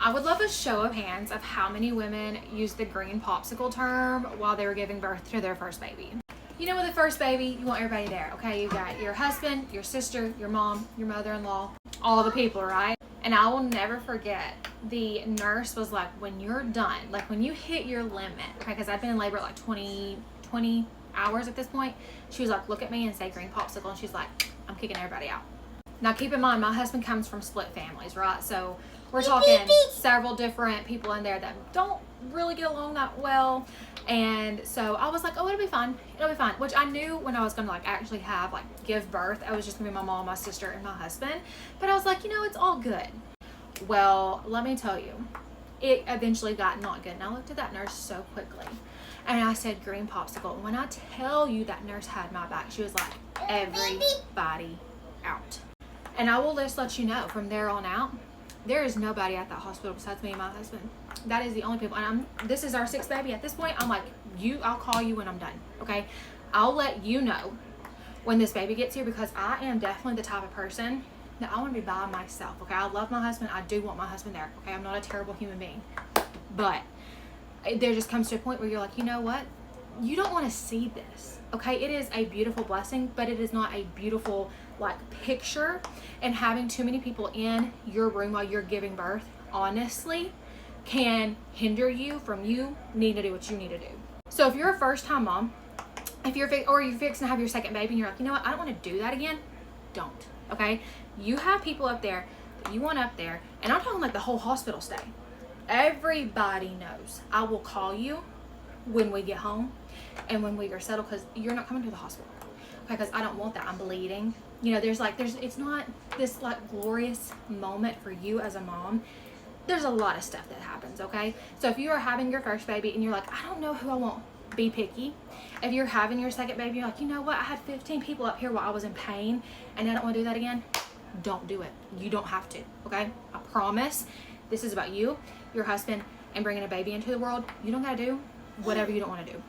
I would love a show of hands of how many women used the green popsicle term while they were giving birth to their first baby. You know, with the first baby, you want everybody there, okay? You got your husband, your sister, your mom, your mother-in-law, all the people, right? And I will never forget, the nurse was like, when you're done, like when you hit your limit, okay, because I've been in labor like 20 hours at this point, she was like, look at me and say green popsicle, and she's like, I'm kicking everybody out. Now keep in mind, my husband comes from split families, right? So we're talking several different people in there that don't really get along that well. And so I was like, oh, it'll be fine. It'll be fine. Which I knew when I was going to like actually have like give birth, I was just going to be my mom, my sister, and my husband. But I was like, you know, it's all good. Well, let me tell you, it eventually got not good. And I looked at that nurse so quickly and I said, green popsicle. And when I tell you that nurse had my back, she was like, everybody out. And I will just let you know, from there on out, there is nobody at that hospital besides me and my husband. That is the only people. And this is our sixth baby. At this point, I'm like, I'll call you when I'm done, okay? I'll let you know when this baby gets here, because I am definitely the type of person that I want to be by myself, okay? I love my husband. I do want my husband there, okay? I'm not a terrible human being. But there just comes to a point where you're like, you know what? You don't want to see this, okay? It is a beautiful blessing, but it is not a beautiful like picture. And having too many people in your room while you're giving birth, honestly, can hinder you from you needing to do what you need to do. So if you're a first-time mom, you're fixing to have your second baby and you're like, you know what, I don't want to do that again, don't, okay? You have people up there that you want up there, and I'm talking like the whole hospital stay. Everybody knows I will call you when we get home and when we are settled, because you're not coming to the hospital, okay? Because I don't want that. I'm bleeding. You know, it's not this like glorious moment for you as a mom. There's a lot of stuff that happens, okay? So if you are having your first baby and you're like, I don't know who I want, be picky. If you're having your second baby, you're like, you know what, I had 15 people up here while I was in pain and I don't want to do that again, don't do it. You don't have to, okay? I promise. This is about you, your husband, and bringing a baby into the world. You don't got to do whatever you don't want to do.